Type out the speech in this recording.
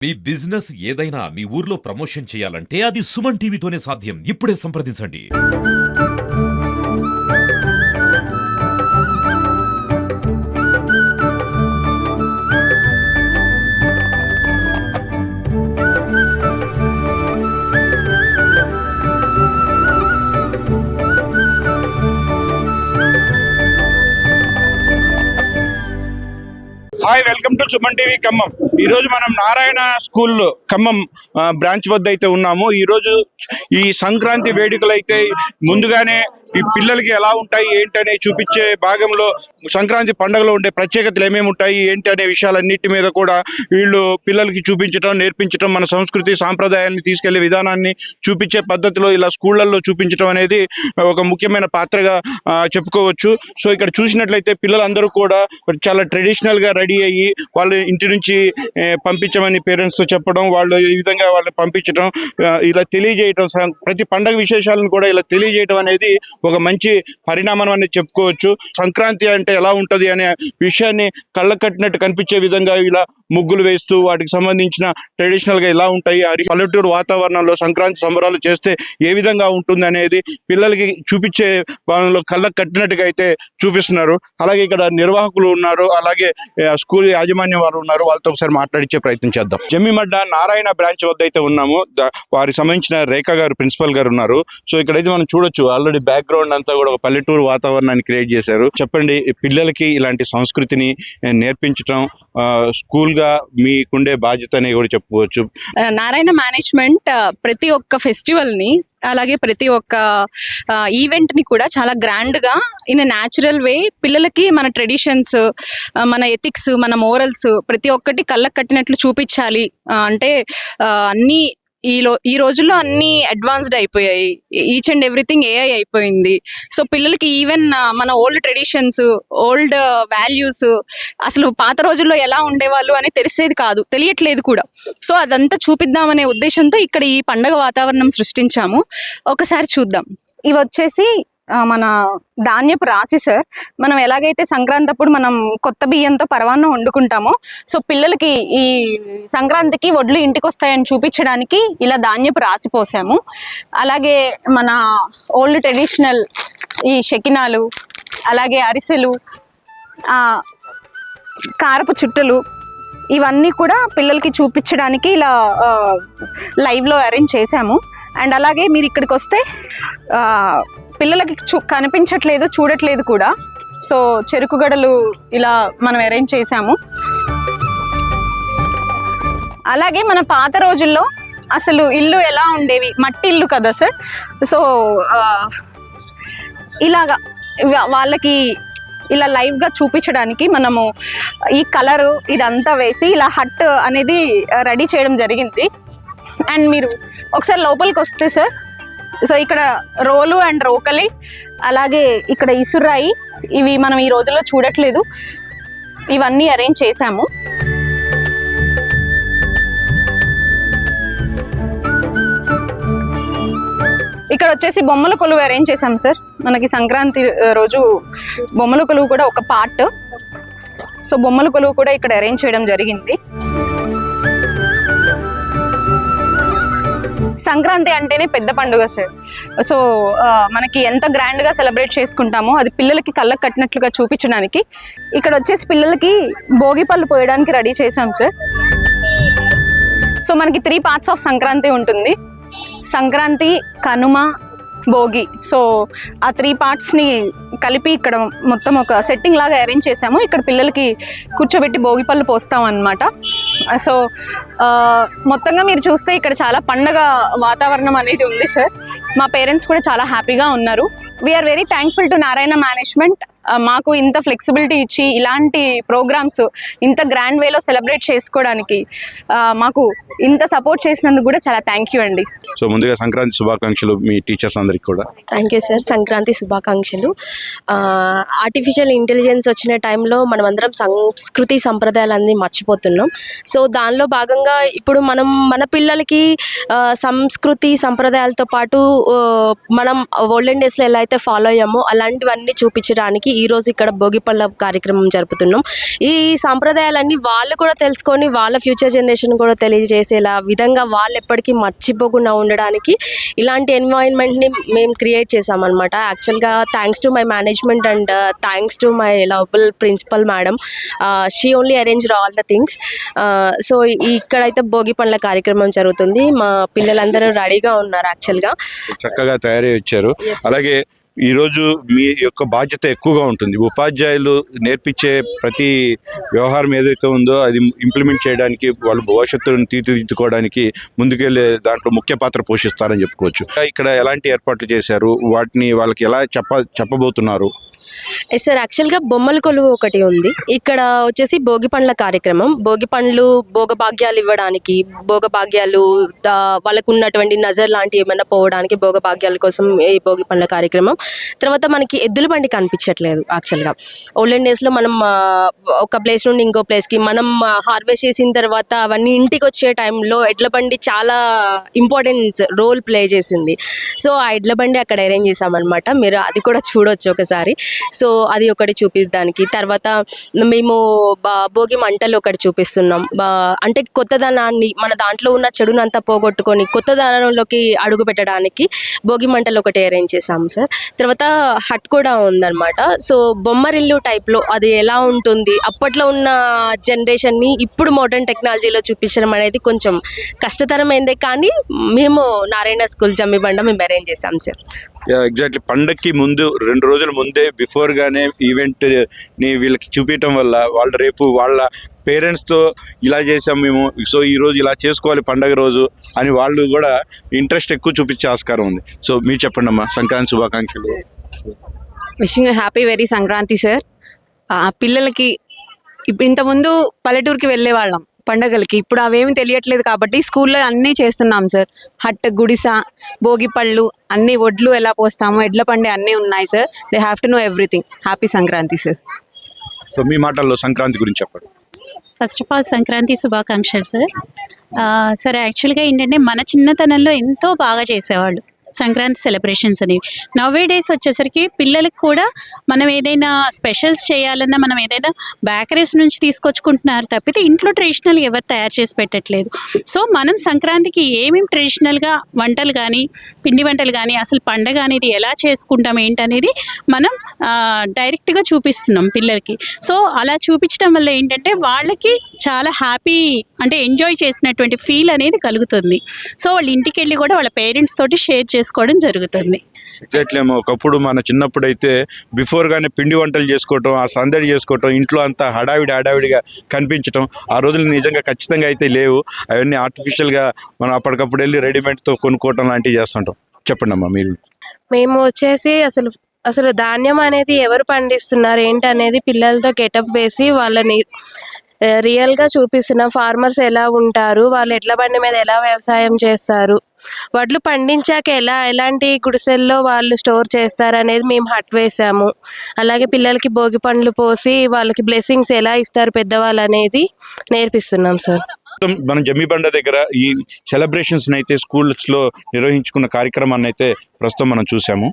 మీ business ఏదైనా మీ ఊర్లో promotion చేయాలంటే అది సుమన్ టీవీతోనే సాధ్యం. ఇప్పుడే సంప్రదించండి. Hi, welcome to Suman TV Khammam. ఈరోజు మనం నారాయణ స్కూల్ ఖమ్మం బ్రాంచ్ వద్ద అయితే ఉన్నాము. ఈరోజు ఈ సంక్రాంతి వేడుకలు అయితే ముందుగానే ఈ పిల్లలకి ఎలా ఉంటాయి ఏంటనే చూపించే భాగంలో సంక్రాంతి పండుగలో ఉండే ప్రత్యేకతలు ఏమేమి ఉంటాయి ఏంటి అనే విషయాలన్నిటి మీద కూడా వీళ్ళు పిల్లలకి చూపించడం, నేర్పించడం, మన సంస్కృతి సాంప్రదాయాన్ని తీసుకెళ్లే విధానాన్ని చూపించే పద్ధతిలో ఇలా స్కూళ్ళల్లో చూపించడం అనేది ఒక ముఖ్యమైన పాత్రగా చెప్పుకోవచ్చు. సో ఇక్కడ చూసినట్లయితే పిల్లలందరూ కూడా చాలా ట్రెడిషనల్గా రెడీ అయ్యి వాళ్ళ ఇంటి నుంచి పంపించమని పేరెంట్స్తో చెప్పడం, వాళ్ళు ఈ విధంగా వాళ్ళని పంపించడం, ఇలా తెలియజేయడం, ప్రతి పండగ విశేషాలను కూడా ఇలా తెలియజేయడం అనేది ఒక మంచి పరిణామం అనేది చెప్పుకోవచ్చు. సంక్రాంతి అంటే ఎలా ఉంటుంది అనే విషయాన్ని కళ్ళ కట్టినట్టు కనిపించే విధంగా ఇలా ముగ్గులు వేస్తూ వాటికి సంబంధించిన ట్రెడిషనల్గా ఎలా ఉంటాయి, పల్లెటూరు వాతావరణంలో సంక్రాంతి సంబరాలు చేస్తే ఏ విధంగా ఉంటుంది అనేది పిల్లలకి చూపించే వాళ్ళలో కళ్ళకు కట్టినట్టుగా అయితే చూపిస్తున్నారు. అలాగే ఇక్కడ నిర్వాహకులు ఉన్నారు, అలాగే స్కూల్ యాజమాన్యం వారు ఉన్నారు. వాళ్ళతో ఒకసారి మాట్లాడించే ప్రయత్నం చేద్దాం. జమ్మిమడ్డ నారాయణ బ్రాంచ్ వద్ద అయితే ఉన్నాము. వారికి సంబంధించిన రేఖ గారు, ప్రిన్సిపల్ గారు ఉన్నారు. సో ఇక్కడైతే మనం చూడొచ్చు, ఆల్రెడీ బ్యాక్గ్రౌండ్ అంతా కూడా ఒక పల్లెటూరు వాతావరణాన్ని క్రియేట్ చేశారు. చెప్పండి, పిల్లలకి ఇలాంటి సంస్కృతిని నేర్పించడం స్కూల్ గా మీకుండే బాధ్యత అని కూడా చెప్పుకోవచ్చు. నారాయణ మేనేజ్మెంట్ ప్రతి ఒక్క ఫెస్టివల్ ని, అలాగే ప్రతి ఒక్క ఈవెంట్ ని కూడా చాలా గ్రాండ్ గా ఇన్ న్యాచురల్ వే పిల్లలకి మన ట్రెడిషన్స్, మన ఎథిక్స్, మన మోరల్స్ ప్రతి ఒక్కటి కళ్ళకు కట్టినట్లు చూపించాలి. అంటే అన్ని ఈ రోజుల్లో అన్ని అడ్వాన్స్డ్ అయిపోయాయి. ఈచ్ అండ్ ఎవ్రీథింగ్ ఏఐ అయిపోయింది. సో పిల్లలకి ఈవెన్ మన ఓల్డ్ ట్రెడిషన్స్, ఓల్డ్ వాల్యూస్, అసలు పాత రోజుల్లో ఎలా ఉండేవాళ్ళు అని తెలియట్లేదు కూడా. సో అదంతా చూపిద్దామనే ఉద్దేశంతో ఇక్కడ ఈ పండగ వాతావరణం సృష్టించాము. ఒకసారి చూద్దాం. ఇవి వచ్చేసి మన ధాన్యపు రాశి సార్. మనం ఎలాగైతే సంక్రాంతి అప్పుడు మనం కొత్త బియ్యంతో పరమాన్నం వండుకుంటామో, సో పిల్లలకి ఈ సంక్రాంతికి వడ్లు ఇంటికి వస్తాయని చూపించడానికి ఇలా ధాన్యపు రాశి పోసాము. అలాగే మన ఓల్డ్ ట్రెడిషనల్ ఈ షకినాలు, అలాగే అరిసెలు, కారపు చుట్టలు, ఇవన్నీ కూడా పిల్లలకి చూపించడానికి ఇలా లైవ్లో అరేంజ్ చేసాము. అండ్ అలాగే మీరు ఇక్కడికి వస్తే పిల్లలకి కనిపించట్లేదు, చూడట్లేదు కూడా. సో చెరుకు గడలు ఇలా మనం అరేంజ్ చేసాము. అలాగే మన పాత రోజుల్లో అసలు ఇల్లు ఎలా ఉండేవి, మట్టి ఇల్లు కదా సార్. సో ఇలాగా వాళ్ళకి ఇలా లైవ్గా చూపించడానికి మనము ఈ కలరు ఇదంతా వేసి ఇలా హట్ అనేది రెడీ చేయడం జరిగింది. అండ్ మీరు ఒకసారి లోపలికి వస్తే సార్, సో ఇక్కడ రోలు అండ్ రోకలి, అలాగే ఇక్కడ ఇసురాయి, ఇవి మనం ఈ రోజుల్లో చూడట్లేదు, ఇవన్నీ అరేంజ్ చేసాము. ఇక్కడ వచ్చేసి బొమ్మల కొలువు అరేంజ్ చేసాము సార్. మనకి సంక్రాంతి రోజు బొమ్మల కొలువు కూడా ఒక పార్ట్. సో బొమ్మల కొలువు కూడా ఇక్కడ అరేంజ్ చేయడం జరిగింది. సంక్రాంతి అంటేనే పెద్ద పండుగ సార్. సో మనకి ఎంత గ్రాండ్గా సెలబ్రేట్ చేసుకుంటామో అది పిల్లలకి కళ్ళకు కట్టినట్లుగా చూపించడానికి ఇక్కడ వచ్చేసి పిల్లలకి భోగి పళ్ళు పోయడానికి రెడీ చేసాం సార్. సో మనకి 3 పార్ట్స్ ఆఫ్ సంక్రాంతి ఉంటుంది: సంక్రాంతి, కనుమ, భోగి. సో ఆ 3 పార్ట్స్ని కలిపి ఇక్కడ మొత్తం ఒక సెట్టింగ్ లాగా అరేంజ్ చేసాము. ఇక్కడ పిల్లలకి కూర్చోబెట్టి భోగి పళ్ళు పోస్తాం అన్నమాట. సో మొత్తంగా మీరు చూస్తే ఇక్కడ చాలా పండగ వాతావరణం అనేది ఉంది సార్. మా పేరెంట్స్ కూడా చాలా హ్యాపీగా ఉన్నారు. We are very thankful to Narayana management. మాకు ఇంత ఫ్లెక్సిబిలిటీ ఇచ్చి ఇలాంటి ప్రోగ్రామ్స్ ఇంత గ్రాండ్ వేలో సెలబ్రేట్ చేసుకోవడానికి మాకు ఇంత సపోర్ట్ చేసినందుకు కూడా చాలా థ్యాంక్ యూ అండి. సో ముందుగా సంక్రాంతి శుభాకాంక్షలు మీ టీచర్స్ అందరికి కూడా. Thank you sir. సంక్రాంతి శుభాకాంక్షలు. ఆర్టిఫిషియల్ ఇంటెలిజెన్స్ వచ్చిన టైంలో మనం అందరం సంస్కృతి సంప్రదాయాలన్నీ మర్చిపోతున్నాం. సో దానిలో భాగంగా ఇప్పుడు మనం మన పిల్లలకి సంస్కృతి సంప్రదాయాలతో పాటు మనం ఓల్డెన్ డేస్లో ఎలా అయితే ఫాలో అయ్యామో అలాంటివన్నీ చూపించడానికి ఈ రోజు ఇక్కడ భోగి పళ్ళ కార్యక్రమం జరుపుతున్నాం. ఈ సాంప్రదాయాలన్నీ వాళ్ళు కూడా తెలుసుకొని వాళ్ళ ఫ్యూచర్ జనరేషన్ కూడా తెలియజేసేలా విధంగా వాళ్ళు ఎప్పటికీ మర్చిపోకుండా ఉండడానికి ఇలాంటి ఎన్వైరన్మెంట్ని మేము క్రియేట్ చేసామన్నమాట. యాక్చువల్గా thanks to my management and thanks to my lovable principal madam. She only arranged all the things. So ఇక్కడైతే భోగి పండ్ల కార్యక్రమం జరుగుతుంది. మా పిల్లలందరూ రెడీగా ఉన్నారు యాక్చువల్గా. చక్కగా తయారై వచ్చారు. అలాగే ఈరోజు మీ యొక్క బాధ్యత ఎక్కువగా ఉంటుంది. ఉపాధ్యాయులు నేర్పించే ప్రతి వ్యవహారం ఏదైతే ఉందో అది ఇంప్లిమెంట్ చేయడానికి, వాళ్ళు భవిష్యత్తును తీర్చిదిద్దుకోవడానికి ముందుకెళ్ళే దాంట్లో ముఖ్య పాత్ర పోషిస్తారని చెప్పుకోవచ్చు. ఇక్కడ ఎలాంటి ఏర్పాట్లు చేశారు, వాటిని వాళ్ళకి ఎలా చెప్పబోతున్నారు? ఎస్ సార్, యాక్చువల్గా బొమ్మల కొలువు ఒకటి ఉంది. ఇక్కడ వచ్చేసి భోగి పండ్ల కార్యక్రమం. భోగి పండ్లు భోగభాగ్యాలు ఇవ్వడానికి, భోగభాగ్యాలు వాళ్ళకు ఉన్నటువంటి నజర్ లాంటివి ఏమైనా పోవడానికి భోగభాగ్యాల కోసం ఈ భోగి పండ్ల కార్యక్రమం. తర్వాత మనకి ఎద్దుల బండి కనిపించట్లేదు. యాక్చువల్గా ఓల్డెన్ డేస్లో మనం ఒక ప్లేస్ నుండి ఇంకో ప్లేస్కి మనం హార్వెస్ట్ చేసిన తర్వాత అవన్నీ ఇంటికి వచ్చే టైంలో ఎడ్ల బండి చాలా ఇంపార్టెంట్ రోల్ ప్లే చేసింది. సో ఆ ఎడ్ల బండి అక్కడ అరేంజ్ చేసామన్నమాట. మీరు అది కూడా చూడొచ్చు ఒకసారి. సో అది ఒకటి చూపించడానికి. తర్వాత మేము భోగి మంటలు ఒకటి చూపిస్తున్నాం. అంటే కొత్తదనాన్ని, మన దాంట్లో ఉన్న చెడును అంతా పోగొట్టుకొని కొత్తదనంలోకి అడుగు పెట్టడానికి భోగి మంటలు ఒకటి అరేంజ్ చేసాం సార్. తర్వాత హట్ కూడా ఉందన్నమాట. సో బొమ్మరిల్లు టైప్లో అది ఎలా ఉంటుంది, అప్పట్లో ఉన్న జనరేషన్ని ఇప్పుడు మోడర్న్ టెక్నాలజీలో చూపించడం అనేది కొంచెం కష్టతరమైందే, కానీ మేము నారాయణ స్కూల్ జమ్మిబండ మేము అరేంజ్ చేసాం సార్. ఎగ్జాక్ట్లీ. పండక్కి ముందు 2 రోజుల ముందే బిఫోర్గానే ఈవెంట్ని వీళ్ళకి చూపించడం వల్ల వాళ్ళు రేపు వాళ్ళ పేరెంట్స్తో ఇలా చేసాం మేము, సో ఈరోజు ఇలా చేసుకోవాలి పండగ రోజు అని వాళ్ళు కూడా ఇంట్రెస్ట్ ఎక్కువ చూపించే ఆస్కారం ఉంది. సో మీరు చెప్పండి అమ్మా, సంక్రాంతి శుభాకాంక్షలు. Wishing happy very Sankranti sir. పిల్లలకి ఇంతకుముందు పల్లెటూరుకి వెళ్ళే వాళ్ళం పండగలకి, ఇప్పుడు అవేమి తెలియట్లేదు కాబట్టి స్కూల్లో అన్నీ చేస్తున్నాం సార్. హట్, గుడిస, భోగిపళ్ళు, అన్ని ఒడ్లు ఎలా పోస్తాము, ఎడ్ల పండే అన్నీ ఉన్నాయి sir. They have to know everything. Happy Sankranti sir. So మీ మాటల్లో సంక్రాంతి గురించి చెప్పండి. ఫస్ట్ ఆఫ్ ఆల్ సంక్రాంతి శుభాకాంక్షలు సార్. సార్ యాక్చువల్గా ఏంటంటే మన చిన్నతనంలో ఎంతో బాగా చేసేవాళ్ళు సంక్రాంతి సెలబ్రేషన్స్ అనేవి. నవ్వే డేస్ వచ్చేసరికి పిల్లలకు కూడా మనం ఏదైనా స్పెషల్స్ చేయాలన్నా మనం ఏదైనా బేకరీస్ నుంచి తీసుకొచ్చుకుంటున్నారు తప్పితే ఇంట్లో ట్రెడిషనల్ ఎవరు తయారు చేసి పెట్టట్లేదు. సో మనం సంక్రాంతికి ఏమేమి ట్రెడిషనల్గా వంటలు కానీ, పిండి వంటలు కానీ, అసలు పండగ అనేది ఎలా చేసుకుంటాం ఏంటనేది మనం డైరెక్ట్గా చూపిస్తున్నాం పిల్లలకి. సో అలా చూపించడం వల్ల ఏంటంటే వాళ్ళకి చాలా హ్యాపీ, అంటే ఎంజాయ్ చేసినటువంటి ఫీల్ అనేది కలుగుతుంది. సో వాళ్ళ ఇంటికి వెళ్ళి కూడా వాళ్ళ పేరెంట్స్ తోటి షేర్ చేసుకోవడం జరుగుతుంది. ఎగ్జాక్ట్లీ అమ్మా. ఒకప్పుడు మన చిన్నప్పుడు అయితే బిఫోర్గానే పిండి వంటలు చేసుకోవటం, ఆ సందడి చేసుకోవటం, ఇంట్లో అంతా హడావిడిగా కనిపించటం, ఆ రోజులు నిజంగా ఖచ్చితంగా అయితే లేవు. అవన్నీ ఆర్టిఫిషియల్గా మనం అప్పటికప్పుడు వెళ్ళి రెడీమేడ్తో కొనుక్కోవటం లాంటివి చేస్తుంటాం. చెప్పండి అమ్మా మీరు. మేము వచ్చేసి అసలు ధాన్యం అనేది ఎవరు పండిస్తున్నారు ఏంటనేది పిల్లలతో గెటప్ వేసి వాళ్ళని రియల్గా చూపిస్తున్న. ఫార్మర్స్ ఎలా ఉంటారు, వాళ్ళు ఎడ్ల బండి మీద ఎలా వ్యవసాయం చేస్తారు, వడ్లు పండించాక ఎలాంటి గుడిసెల్లో వాళ్ళు స్టోర్ చేస్తారు అనేది మేము హట్ వేసాము. అలాగే పిల్లలకి భోగి పండ్లు పోసి వాళ్ళకి బ్లెస్సింగ్స్ ఎలా ఇస్తారు పెద్దవాళ్ళు అనేది నేర్పిస్తున్నాం సార్. మనం జమ్మిబండ దగ్గర ఈ సెలబ్రేషన్స్ అయితే స్కూల్స్లో నిర్వహించుకున్న కార్యక్రమాన్ని అయితే ప్రస్తుతం మనం చూసాము.